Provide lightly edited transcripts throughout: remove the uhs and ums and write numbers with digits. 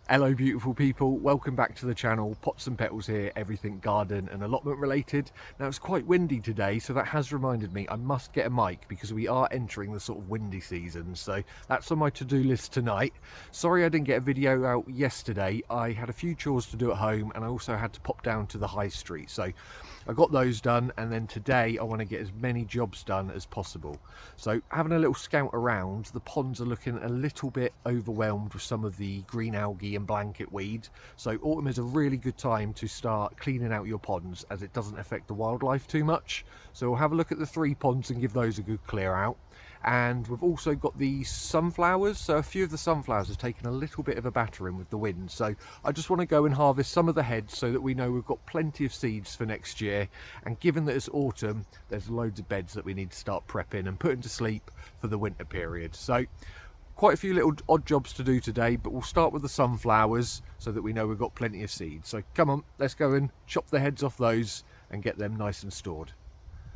Hello beautiful people, welcome back to the channel. Pots and Petals here, everything garden and allotment related. Now it's quite windy today, so that has reminded me I must get a mic because we are entering the sort of windy season, so that's on my to-do list tonight. Sorry I didn't get a video out yesterday. I had a few chores to do at home and I also had to pop down to the high street, so I got those done, and then today I want to get as many jobs done as possible. So having a little scout around, the ponds are looking a little bit overwhelmed with some of the green algae and blanket weed. So autumn is a really good time to start cleaning out your ponds as it doesn't affect the wildlife too much. So we'll have a look at the 3 ponds and give those a good clear out. And we've also got the sunflowers, so a few of the sunflowers have taken a little bit of a battering with the wind, so I just want to go and harvest some of the heads so that we know we've got plenty of seeds for next year. And given that it's autumn, there's loads of beds that we need to start prepping and putting to sleep for the winter period. So quite a few little odd jobs to do today, but we'll start with the sunflowers so that we know we've got plenty of seeds. So come on, let's go and chop the heads off those and get them nice and stored.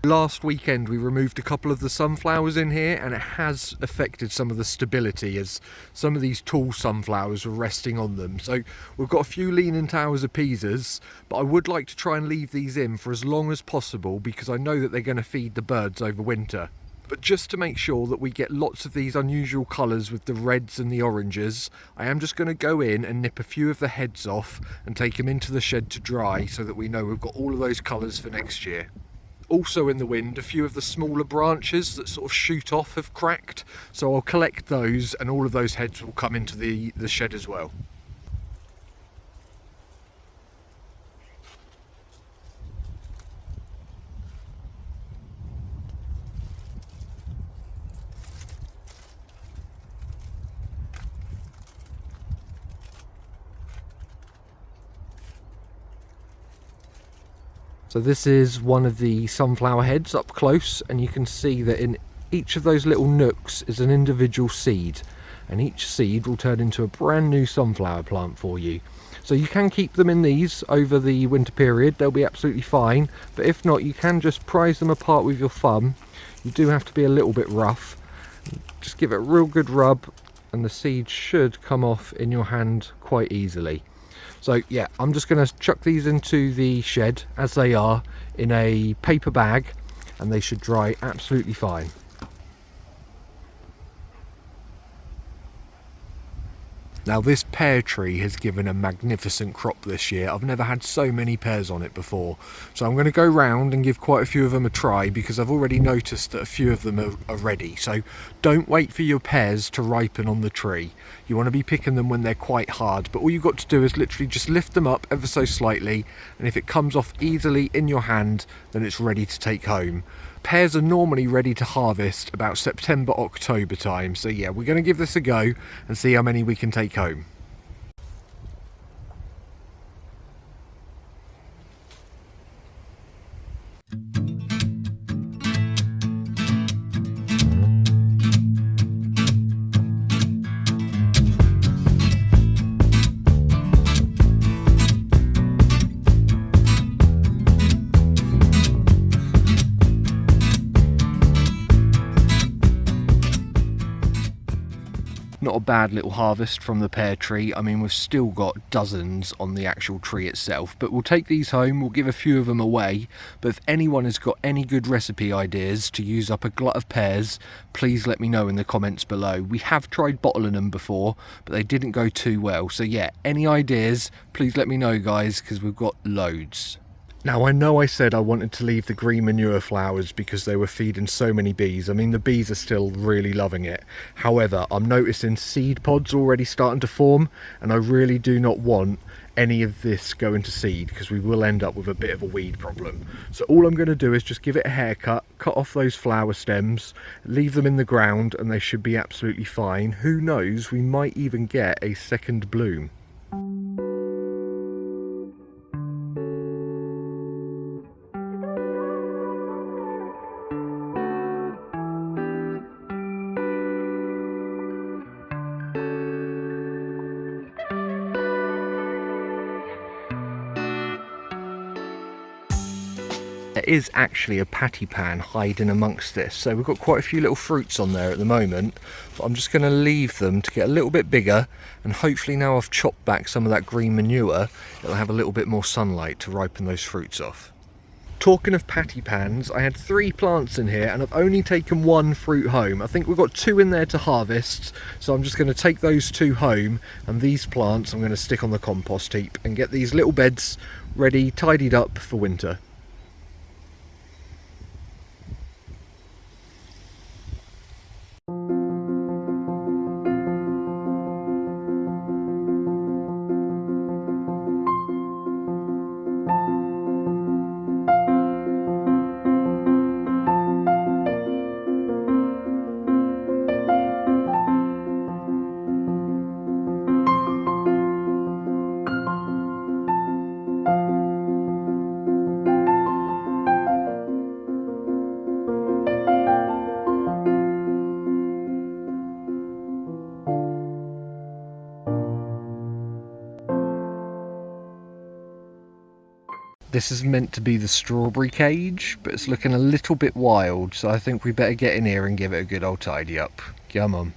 Last weekend we removed a couple of the sunflowers in here, and it has affected some of the stability as some of these tall sunflowers were resting on them. So we've got a few leaning towers of Pisas, but I would like to try and leave these in for as long as possible because I know that they're going to feed the birds over winter. But just to make sure that we get lots of these unusual colours with the reds and the oranges, I am just going to go in and nip a few of the heads off and take them into the shed to dry so that we know we've got all of those colours for next year. Also in the wind, a few of the smaller branches that sort of shoot off have cracked, so I'll collect those and all of those heads will come into the shed as well. So this is one of the sunflower heads up close, and you can see that in each of those little nooks is an individual seed, and each seed will turn into a brand new sunflower plant for you. So you can keep them in these over the winter period, they'll be absolutely fine, but if not, you can just prise them apart with your thumb. You do have to be a little bit rough. Just give it a real good rub and the seed should come off in your hand quite easily. So yeah, I'm just going to chuck these into the shed as they are in a paper bag, and they should dry absolutely fine. Now this pear tree has given a magnificent crop this year. I've never had so many pears on it before. So I'm going to go round and give quite a few of them a try because I've already noticed that a few of them are ready. So don't wait for your pears to ripen on the tree. You want to be picking them when they're quite hard, but all you've got to do is literally just lift them up ever so slightly, and if it comes off easily in your hand, then it's ready to take home. Pears are normally ready to harvest about September, October time, so yeah, we're going to give this a go and see how many we can take home. Not a bad little harvest from the pear tree. I mean, we've still got dozens on the actual tree itself, but we'll take these home, we'll give a few of them away. But if anyone has got any good recipe ideas to use up a glut of pears, please let me know in the comments below. We have tried bottling them before, but they didn't go too well. So yeah, any ideas, please let me know guys, because we've got loads. Now I know I said I wanted to leave the green manure flowers because they were feeding so many bees. I mean, the bees are still really loving it. However, I'm noticing seed pods already starting to form, and I really do not want any of this going to seed because we will end up with a bit of a weed problem. So all I'm going to do is just give it a haircut, cut off those flower stems, leave them in the ground, and they should be absolutely fine. Who knows, we might even get a second bloom. There is actually a patty pan hiding amongst this, so we've got quite a few little fruits on there at the moment, but I'm just going to leave them to get a little bit bigger, and hopefully now I've chopped back some of that green manure, it'll have a little bit more sunlight to ripen those fruits off. Talking of patty pans, I had 3 plants in here and I've only taken 1 fruit home. I think we've got 2 in there to harvest, so I'm just going to take those 2 home, and these plants I'm going to stick on the compost heap and get these little beds ready, tidied up for winter. This is meant to be the strawberry cage, but it's looking a little bit wild, so I think we better get in here and give it a good old tidy up. Come on.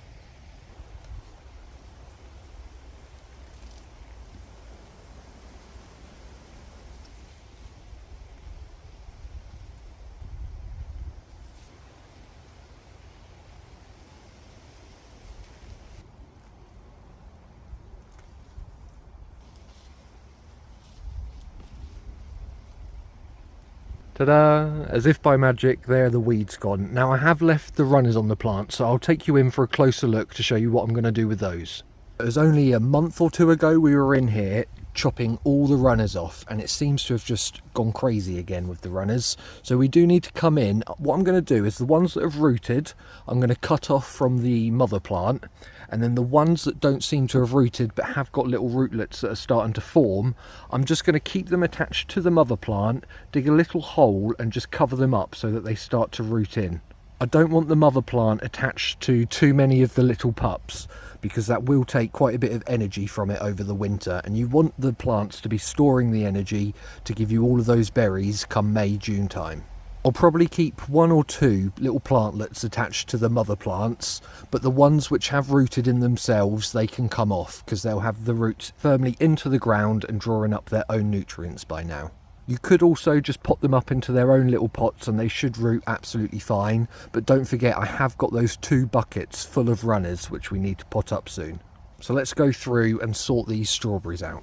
Ta-da! As if by magic, there the weeds gone. Now I have left the runners on the plant, so I'll take you in for a closer look to show you what I'm going to do with those. It was only a month or 2 ago we were in here chopping all the runners off, and it seems to have just gone crazy again with the runners. So we do need to come in. What I'm going to do is the ones that have rooted, I'm going to cut off from the mother plant, and then the ones that don't seem to have rooted but have got little rootlets that are starting to form, I'm just going to keep them attached to the mother plant, dig a little hole and just cover them up so that they start to root in. I don't want the mother plant attached to too many of the little pups, because that will take quite a bit of energy from it over the winter, and you want the plants to be storing the energy to give you all of those berries come May, June time. I'll probably keep 1 or 2 little plantlets attached to the mother plants, but the ones which have rooted in themselves, they can come off because they'll have the roots firmly into the ground and drawing up their own nutrients by now. You could also just pot them up into their own little pots and they should root absolutely fine, but don't forget I have got those 2 buckets full of runners which we need to pot up soon. So let's go through and sort these strawberries out.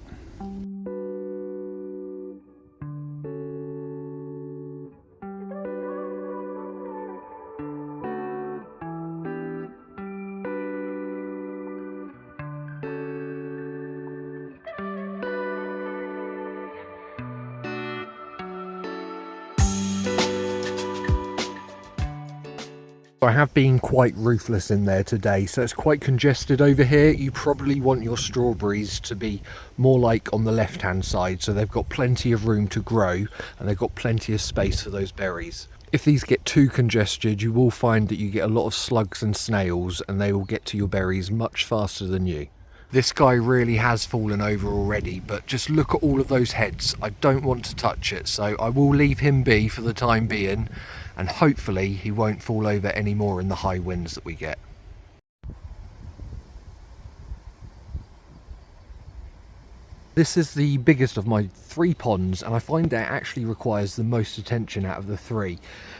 I have been quite ruthless in there today, so it's quite congested over here. You probably want your strawberries to be more like on the left hand side, so they've got plenty of room to grow and they've got plenty of space for those berries. If these get too congested, you will find that you get a lot of slugs and snails and they will get to your berries much faster than you. This guy really has fallen over already, but just look at all of those heads. I don't want to touch it, so I will leave him be for the time being, and hopefully he won't fall over any more in the high winds that we get. This is the biggest of my 3 ponds, and I find that it actually requires the most attention out of the 3.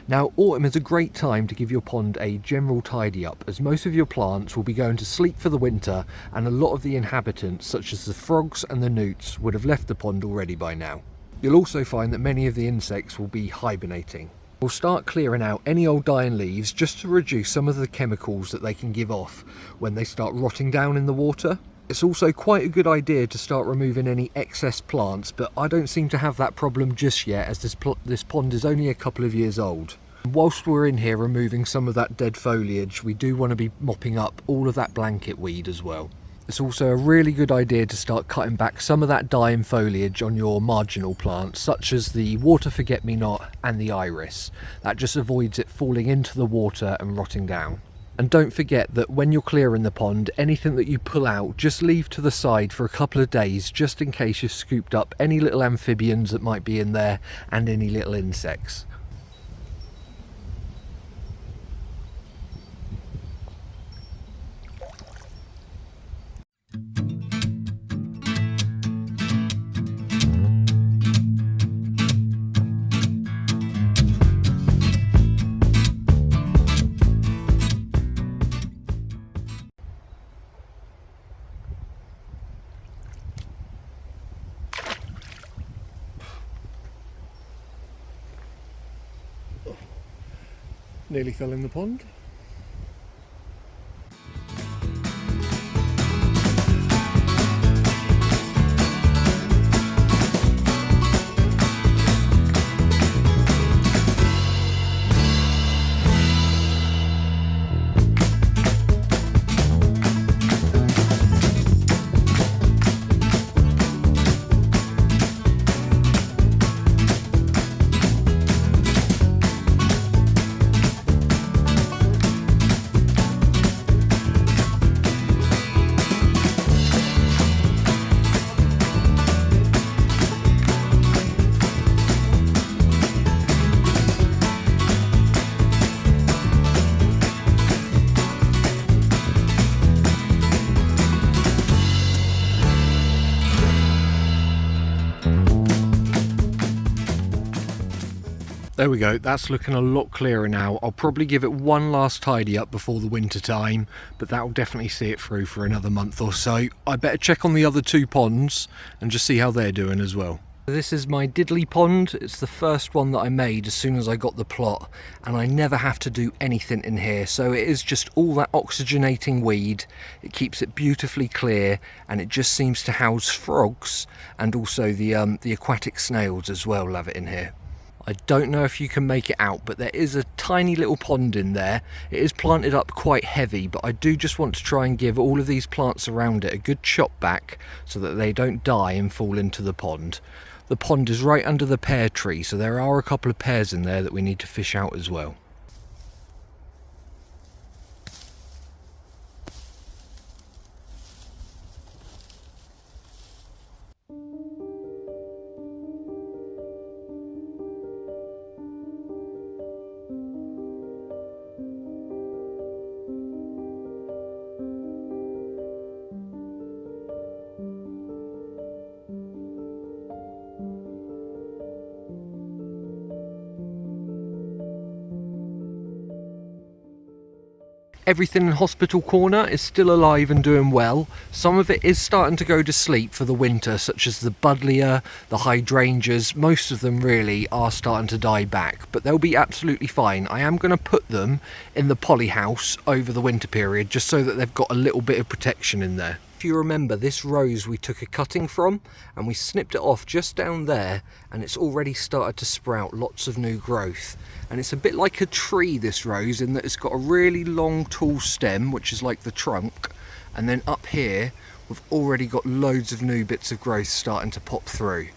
Now, autumn is a great time to give your pond a general tidy up, as most of your plants will be going to sleep for the winter, and a lot of the inhabitants, such as the frogs and the newts, would have left the pond already by now. You'll also find that many of the insects will be hibernating. We'll start clearing out any old dying leaves just to reduce some of the chemicals that they can give off when they start rotting down in the water. It's also quite a good idea to start removing any excess plants, but I don't seem to have that problem just yet, as this pond is only a couple of years old. Whilst we're in here removing some of that dead foliage, we do want to be mopping up all of that blanket weed as well. It's also a really good idea to start cutting back some of that dying foliage on your marginal plants, such as the water forget-me-not and the iris. That just avoids it falling into the water and rotting down. And don't forget that when you're clearing the pond, anything that you pull out, just leave to the side for a couple of days, just in case you've scooped up any little amphibians that might be in there and any little insects. Nearly fell in the pond. There we go, that's looking a lot clearer now. I'll probably give it one last tidy up before the winter time, but that will definitely see it through for another month or so. I better check on the other two ponds and just see how they're doing as well. This is my diddly pond. It's the first one that I made as soon as I got the plot, and I never have to do anything in here, so it is just all that oxygenating weed. It keeps it beautifully clear, and it just seems to house frogs and also the aquatic snails as well. Love it in here. I don't know if you can make it out, but there is a tiny little pond in there. It is planted up quite heavy, but I do just want to try and give all of these plants around it a good chop back so that they don't die and fall into the pond. The pond is right under the pear tree, so there are a couple of pears in there that we need to fish out as well. Everything in Hospital Corner is still alive and doing well. Some of it is starting to go to sleep for the winter, such as the buddleia, the hydrangeas. Most of them really are starting to die back, but they'll be absolutely fine. I am going to put them in the poly house over the winter period, just so that they've got a little bit of protection in there. If you remember, this rose we took a cutting from and we snipped it off just down there, and it's already started to sprout lots of new growth. And it's a bit like a tree, this rose, in that it's got a really long tall stem, which is like the trunk, and then up here we've already got loads of new bits of growth starting to pop through.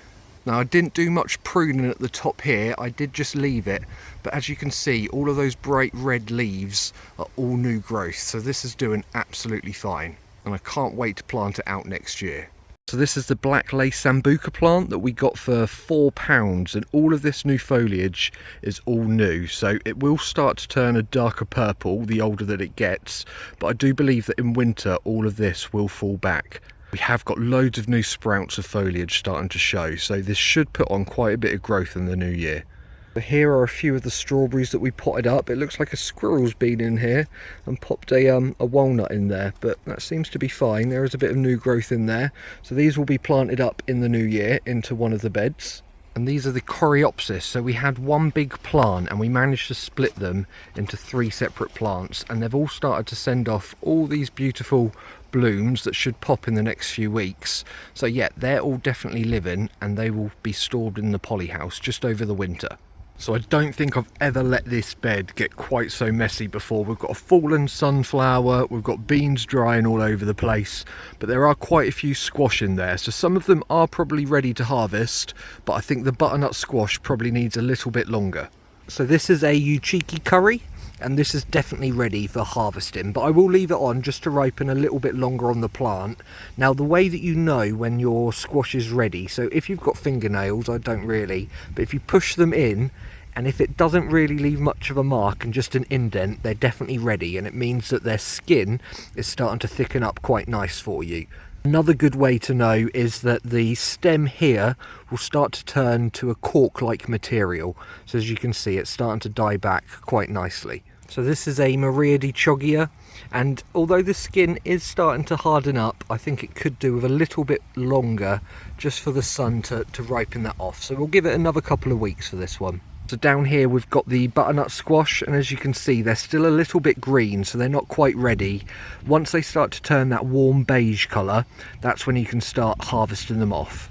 Now, I didn't do much pruning at the top here, I did just leave it, but as you can see, all of those bright red leaves are all new growth, so this is doing absolutely fine, and I can't wait to plant it out next year. So this is the black lace sambuca plant that we got for £4, and all of this new foliage is all new, so it will start to turn a darker purple the older that it gets, but I do believe that in winter all of this will fall back. We have got loads of new sprouts of foliage starting to show, so this should put on quite a bit of growth in the new year. Here are a few of the strawberries that we potted up. It looks like a squirrel's been in here and popped a walnut in there, but that seems to be fine. There is a bit of new growth in there, so these will be planted up in the new year into one of the beds. And these are the coreopsis. So we had one big plant and we managed to split them into 3 separate plants, and they've all started to send off all these beautiful blooms that should pop in the next few weeks. So yeah, they're all definitely living, and they will be stored in the poly house just over the winter. So I don't think I've ever let this bed get quite so messy before. We've got a fallen sunflower, we've got beans drying all over the place, but there are quite a few squash in there. So some of them are probably ready to harvest, but I think the butternut squash probably needs a little bit longer. So this is a uchiki curry, and this is definitely ready for harvesting, but I will leave it on just to ripen a little bit longer on the plant. Now, the way that you know when your squash is ready, so if you've got fingernails, I don't really, but if you push them in and if it doesn't really leave much of a mark and just an indent, they're definitely ready, and it means that their skin is starting to thicken up quite nice for you. Another good way to know is that the stem here will start to turn to a cork-like material. So as you can see, it's starting to die back quite nicely. So this is a Maria di Choggia, and although the skin is starting to harden up, I think it could do with a little bit longer just for the sun to ripen that off. So we'll give it another couple of weeks for this one. So down here we've got the butternut squash, and as you can see, they're still a little bit green, so they're not quite ready. Once they start to turn that warm beige colour, that's when you can start harvesting them off.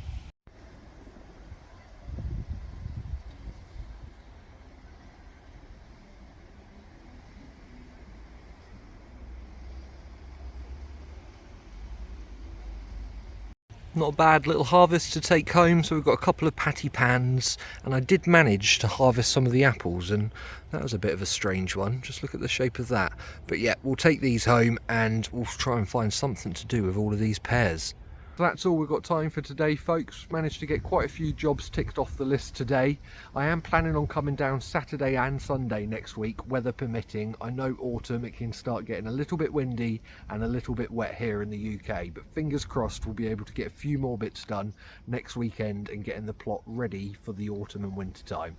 Not a bad little harvest to take home. So we've got a couple of patty pans, and I did manage to harvest some of the apples, and that was a bit of a strange one. Just look at the shape of that. But yeah, we'll take these home and we'll try and find something to do with all of these pears. So that's all we've got time for today, folks. Managed to get quite a few jobs ticked off the list today. I am planning on coming down Saturday and Sunday next week, weather permitting. I know autumn, it can start getting a little bit windy and a little bit wet here in the UK, but fingers crossed we'll be able to get a few more bits done next weekend and getting the plot ready for the autumn and winter time.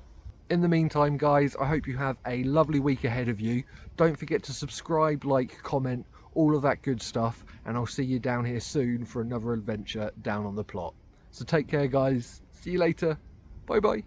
In the meantime, guys, I hope you have a lovely week ahead of you. Don't forget to subscribe, like, comment, all of that good stuff, and I'll see you down here soon for another adventure down on the plot. So take care, guys. See you later. Bye bye.